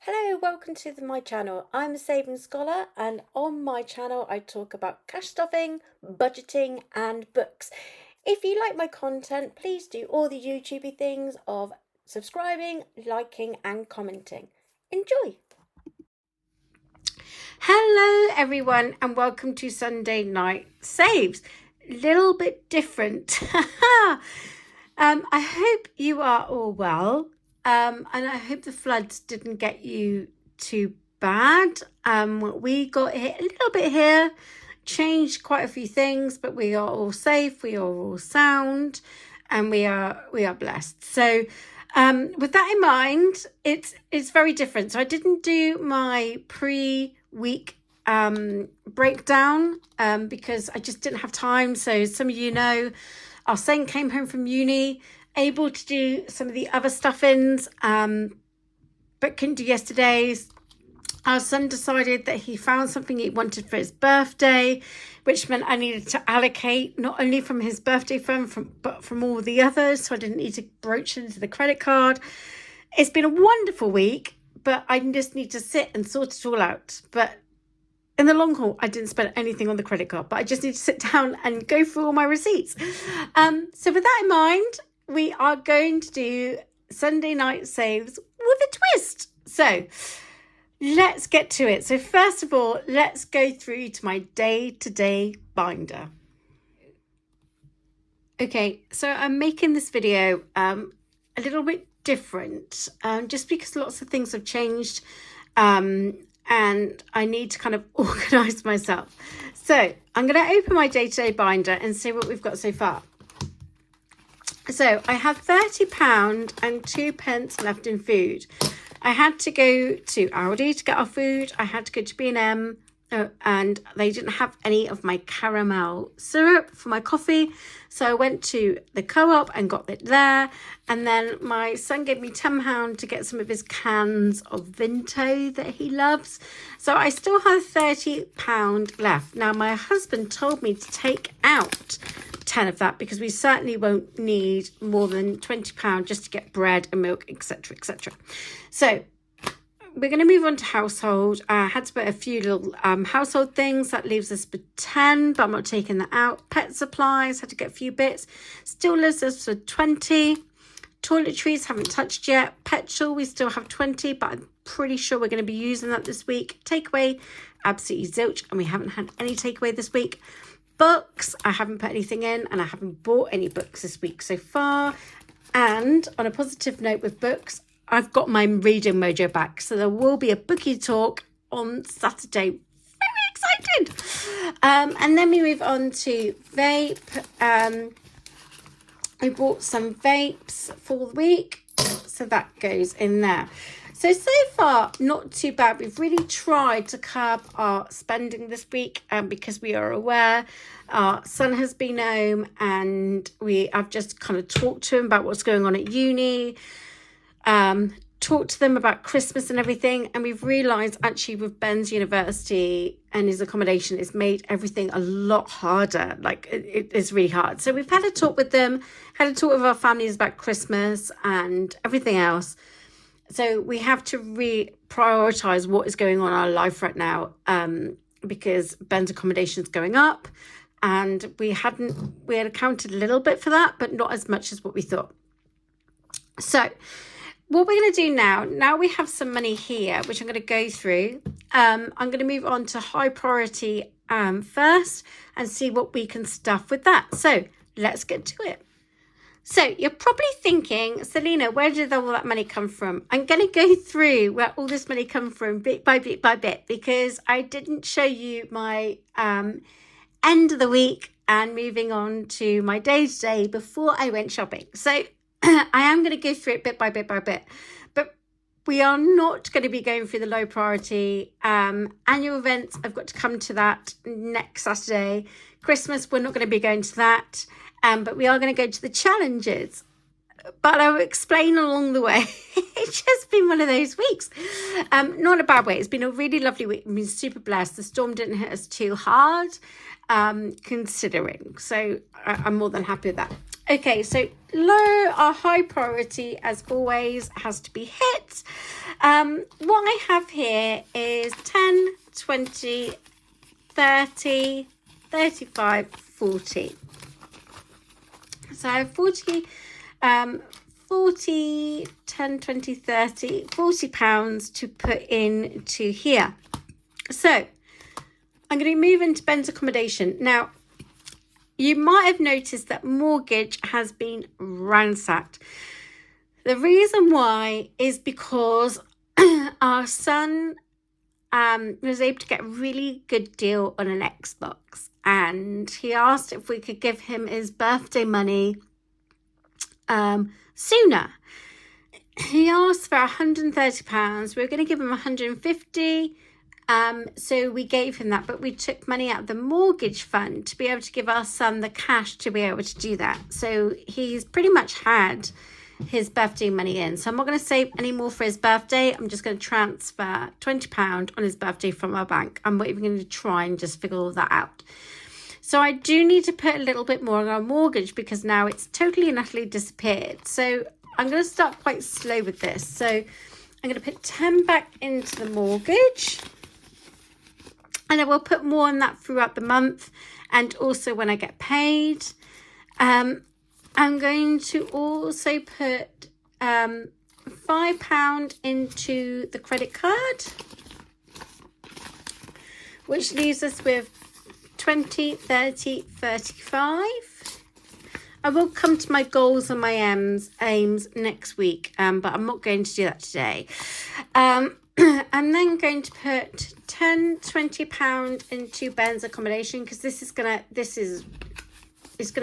Hello, welcome to my channel. I'm a saving scholar, and on my channel I talk about cash stuffing, budgeting and books. If you like my content, please do all the YouTubey things of subscribing, liking and commenting. Enjoy! Hello everyone and welcome to Sunday Night Saves. Little bit different. I hope you are all well. And I hope the floods didn't get you too bad. We got hit a little bit here, changed quite a few things, but we are all safe, we are all sound, and we are blessed. So with that in mind, it's very different. So I didn't do my pre-week breakdown because I just didn't have time. So some of you know, our son came home from uni, able to do some of the other stuff-ins, but couldn't do yesterday's. Our son decided that he found something he wanted for his birthday, which meant I needed to allocate not only from his birthday fund, but from all the others, so I didn't need to broach into the credit card. It's been a wonderful week, but I just need to sit and sort it all out. But in the long haul, I didn't spend anything on the credit card, but I just need to sit down and go through all my receipts. So with that in mind, we are going to do Sunday Night Saves with a twist. So let's get to it. So first of all, let's go through to my day-to-day binder. Okay, so I'm making this video a little bit different, just because lots of things have changed, and I need to kind of organise myself. So I'm going to open my day-to-day binder and see what we've got so far. So I have £30 and 2 pence left in food. I had to go to Aldi to get our food. I had to go to B&M, and they didn't have any of my caramel syrup for my coffee. So I went to the Co-op and got it there. And then my son gave me £10 to get some of his cans of Vinto that he loves. So I still have £30 left. Now, my husband told me to take out 10 of that because we certainly won't need more than £20 just to get bread and milk, etc, etc. So we're going to move on to household. I had to put a few little household things. That leaves us with 10, but I'm not taking that out. Pet supplies, had to get a few bits. Still leaves us with 20. Toiletries, haven't touched yet. Petrol, we still have 20, but I'm pretty sure we're going to be using that this week. Takeaway, absolutely zilch, and we haven't had any takeaway this week. Books, I haven't put anything in, and I haven't bought any books this week so far. And on a positive note with books, I've got my Reading Mojo back, so there will be a bookie talk on Saturday. Very excited. And then we move on to vape. I bought some vapes for the week, so that goes in there. So far, not too bad. We've really tried to curb our spending this week, because we are aware our son has been home, and I've just kind of talked to him about what's going on at uni, talked to them about Christmas and everything, and we've realised actually with Ben's university and his accommodation, it's made everything a lot harder. Like it is really hard. So we've had a talk with them, had a talk with our families about Christmas and everything else. So we have to prioritise what is going on in our life right now, because Ben's accommodation is going up, and we had accounted a little bit for that, but not as much as what we thought. So what we're going to do now we have some money here, which I'm going to go through. I'm going to move on to high priority first and see what we can stuff with that. So let's get to it. So you're probably thinking, Selena, where did all that money come from? I'm going to go through where all this money come from bit by bit by bit, because I didn't show you my end of the week and moving on to my day-to-day before I went shopping. So I am going to go through it bit by bit by bit, but we are not going to be going through the low priority annual events. I've got to come to that next Saturday. Christmas, we're not going to be going to that. But we are going to go to the challenges. but I'll explain along the way. It's just been one of those weeks. Not in a bad way. It's been a really lovely week. I've been super blessed. The storm didn't hit us too hard, considering. So I'm more than happy with that. Okay, so our high priority, as always, has to be hit. What I have here is 10, 20, 30, 35, 40. So I have 40, 10, 20, 30, 40 pounds to put into here. So I'm going to move into Ben's accommodation. Now, you might have noticed that mortgage has been ransacked. The reason why is because our son was able to get a really good deal on an Xbox, and he asked if we could give him his birthday money sooner. He asked for £130. We were going to give him 150. So we gave him that, but we took money out of the mortgage fund to be able to give our son the cash to be able to do that. So he's pretty much had his birthday money in. So I'm not going to save any more for his birthday. I'm just going to transfer £20 on his birthday from our bank. I'm not even going to try and just figure all that out. So I do need to put a little bit more on our mortgage because now it's totally and utterly disappeared. So I'm going to start quite slow with this. So I'm going to put 10 back into the mortgage. And I will put more on that throughout the month and also when I get paid. I'm going to also put £5 into the credit card, which leaves us with 20, 30, 35. I will come to my goals and my aims next week, but I'm not going to do that today. I'm then going to put 10, 20 pound into Ben's accommodation because it's gonna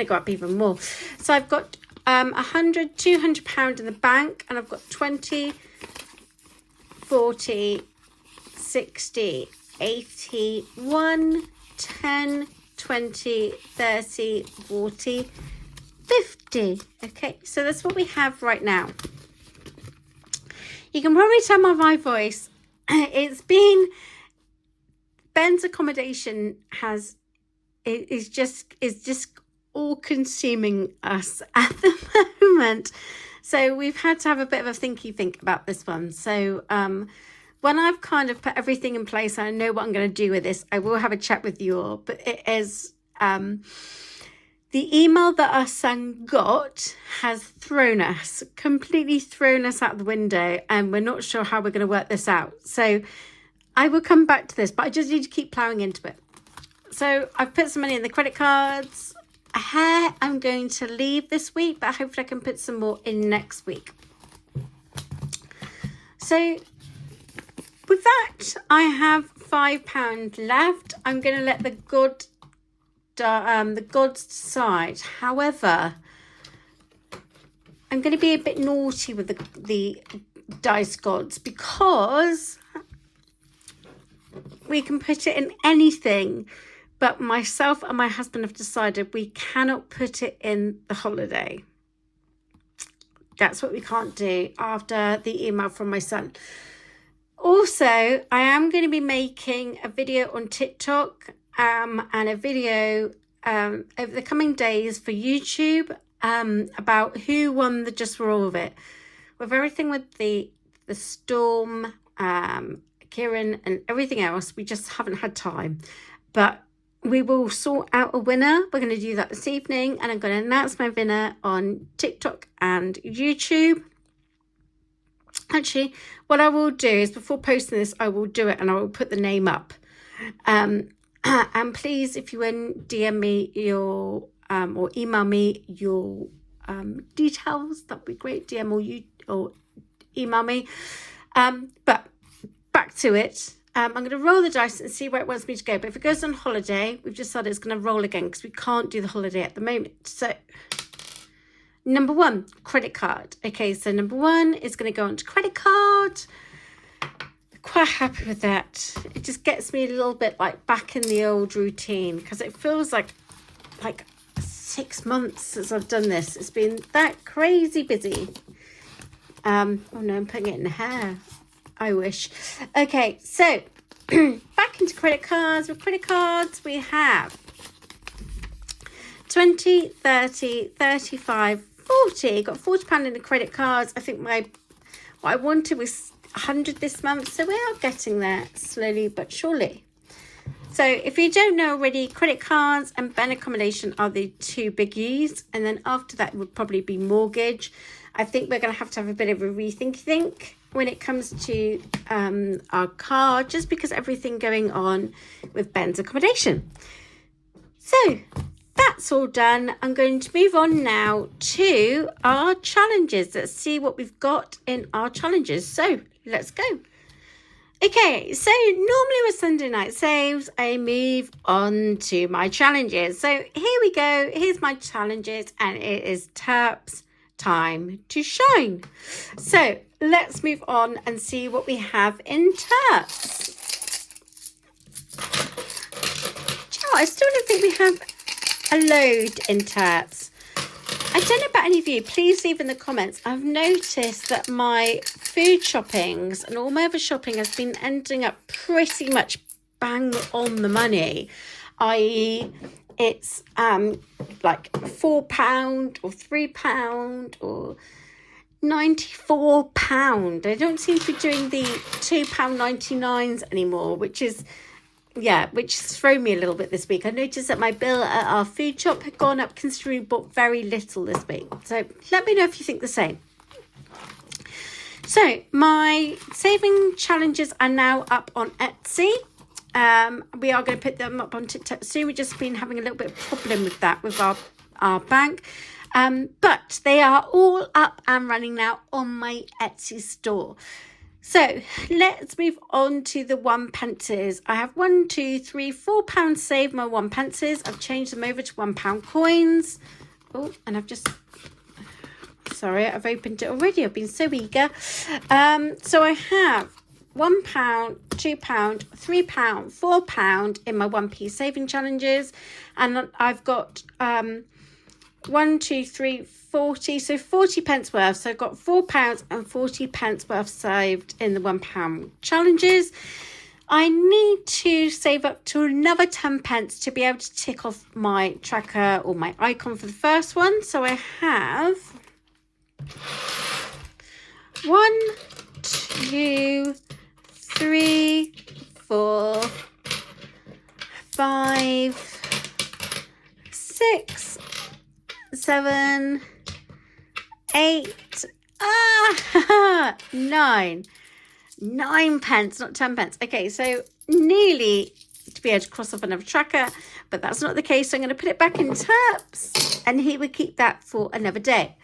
go up even more. So I've got 100, 200 pound in the bank, and I've got 20, 40, 60, 80, 1, 10, 20, 30, 40, 50. Okay, so that's what we have right now. You can probably tell by my voice, Ben's accommodation is just all consuming us at the moment. So we've had to have a bit of a think about this one. So when I've kind of put everything in place, I know what I'm going to do with this, I will have a chat with you all. But it is the email that our son got has completely thrown us out the window, and we're not sure how we're going to work this out. So I will come back to this, but I just need to keep ploughing into it. So I've put some money in the credit cards. Hair I'm going to leave this week, but hopefully I can put some more in next week. So with that, I have £5 left. I'm going to let the gods decide. However, I'm going to be a bit naughty with the dice gods, because we can put it in anything, but myself and my husband have decided we cannot put it in the holiday. That's what we can't do after the email from my son. Also, I am going to be making a video on TikTok and a video over the coming days for YouTube about who won the Just For All of It. With everything with the storm, Kieran and everything else, we just haven't had time. But we will sort out a winner. We're going to do that this evening, and I'm going to announce my winner on TikTok and YouTube. Actually, what I will do is, before posting this, I will do it and I will put the name up. And please, if you want, DM me your or email me your details. That'd be great. DM or email me. But back to it. I'm going to roll the dice and see where it wants me to go. But if it goes on holiday, we've decided it's going to roll again because we can't do the holiday at the moment. So number 1, credit card. Okay, so number 1 is going to go onto credit card. Quite happy with that. It just gets me a little bit like back in the old routine, because it feels like 6 months since I've done this. It's been that crazy busy. Oh no, I'm putting it in the hair. I wish. Okay, so back into credit cards. With credit cards, we have 20, 30, 35, 40. Got £40 in the credit cards. I think what I wanted was 100 this month, so we are getting there slowly but surely. So if you don't know already, credit cards and Ben accommodation are the two biggies, and then after that it would probably be mortgage. I think we're going to have a bit of a rethink when it comes to our car, just because everything going on with Ben's accommodation. So that's all done. I'm going to move on now to our challenges. Let's see what we've got in our challenges. So let's go. Okay, so normally with Sunday Night Saves, I move on to my challenges. So here we go. Here's my challenges, and it is Terps time to shine. So let's move on and see what we have in Terps. Do you know what? I still don't think we have a load in Terps. I don't know about any of you. Please leave in the comments. I've noticed that my food shoppings and all my other shopping has been ending up pretty much bang on the money, i.e. it's like £4 or £3 or £94. I don't seem to be doing the £2.99s anymore, which is thrown me a little bit this week. I noticed that my bill at our food shop had gone up considerably, but very little this week. So let me know if you think the same. So my saving challenges are now up on Etsy. We are going to put them up on TikTok soon. We've just been having a little bit of problem with that with our bank. But they are all up and running now on my Etsy store. So let's move on to the 1p. I have £4 saved my 1p. I've changed them over to £1 coins. Oh, and I've opened it already. I've been so eager. So I have £1, £2, £3, £4 in my 1p saving challenges, and I've got 1, 2, 3, 40, so 40p worth. So I've got £4 and 40p worth saved in the £1 challenges. I need to save up to another 10p to be able to tick off my tracker or my icon for the first one. So I have 1, 2, 3, 4, 5, 6, 7, 8, 9. 9p, not 10p. Okay, so nearly to be able to cross off another tracker, but that's not the case. So I'm going to put it back in Terps, and he would keep that for another day.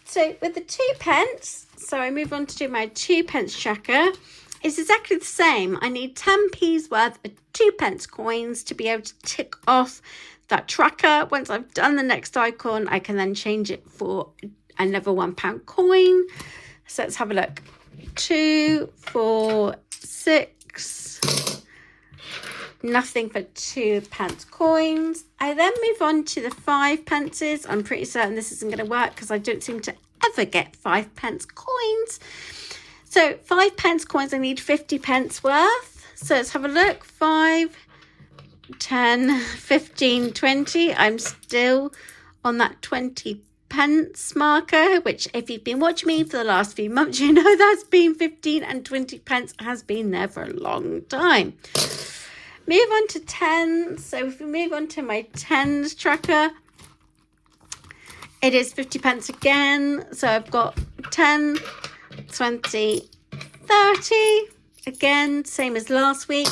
So with the 2p, so I move on to do my 2p tracker. It's exactly the same. I need 10p's worth of 2p coins to be able to tick off that tracker. Once I've done the next icon, I can then change it for another £1 coin. So let's have a look. 2, 4, 6. Nothing for 2p coins. I then move on to the 5p. I'm pretty certain this isn't going to work because I don't seem to ever get 5p coins. So 5p coins, I need 50p worth. So let's have a look. 5, 10, 15, 20. I'm still on that 20p marker, which if you've been watching me for the last few months, you know that's been 15 and 20p has been there for a long time. Move on to 10. So if we move on to my 10s tracker, it is 50p again. So I've got 10, 20, 30. Again, same as last week.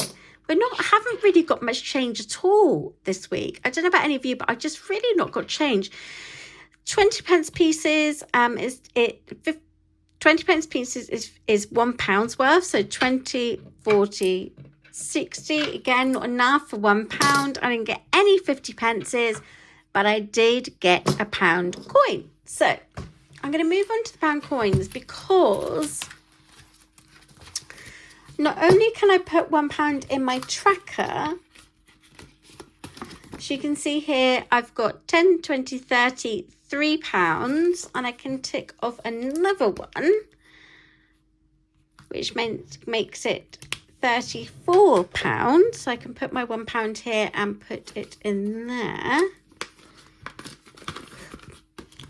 Haven't really got much change at all this week. I don't know about any of you, but I've just really not got change. 20p pieces 20p pieces is £1 worth. So 20, 40, 60. Again, not enough for £1. I didn't get any 50p, but I did get a £1 coin. So I'm going to move on to the £1 coins because not only can I put £1 in my tracker, As you can see here, I've got 10, 20, 30, £3, and I can tick off another one, which makes it £34. So I can put my £1 here and put it in there.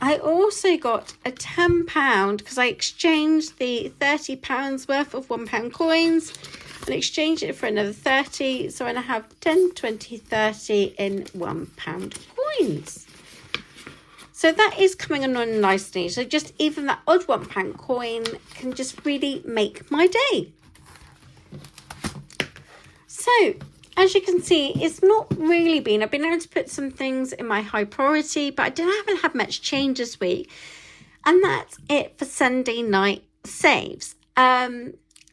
I also got a £10 because I exchanged the £30 worth of £1 coins and exchanged it for another 30. So I have 10, 20, 30 in £1 coins. So that is coming along nicely. So just even that odd £1 coin can just really make my day. So as you can see, it's not really been, I've been able to put some things in my high priority, but I haven't had much change this week. And that's it for Sunday night saves.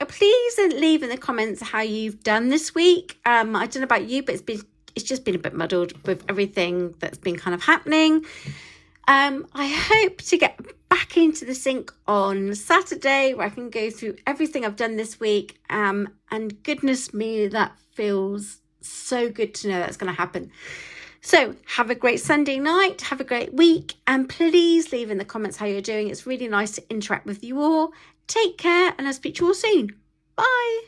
Please leave in the comments how you've done this week. I don't know about you, but it's just been a bit muddled with everything that's been kind of happening. I hope to get back into the sync on Saturday where I can go through everything I've done this week. And goodness me, that feels so good to know that's going to happen. So have a great Sunday night, have a great week, and please leave in the comments how you're doing. It's really nice to interact with you all. Take care, and I'll speak to you all soon. Bye.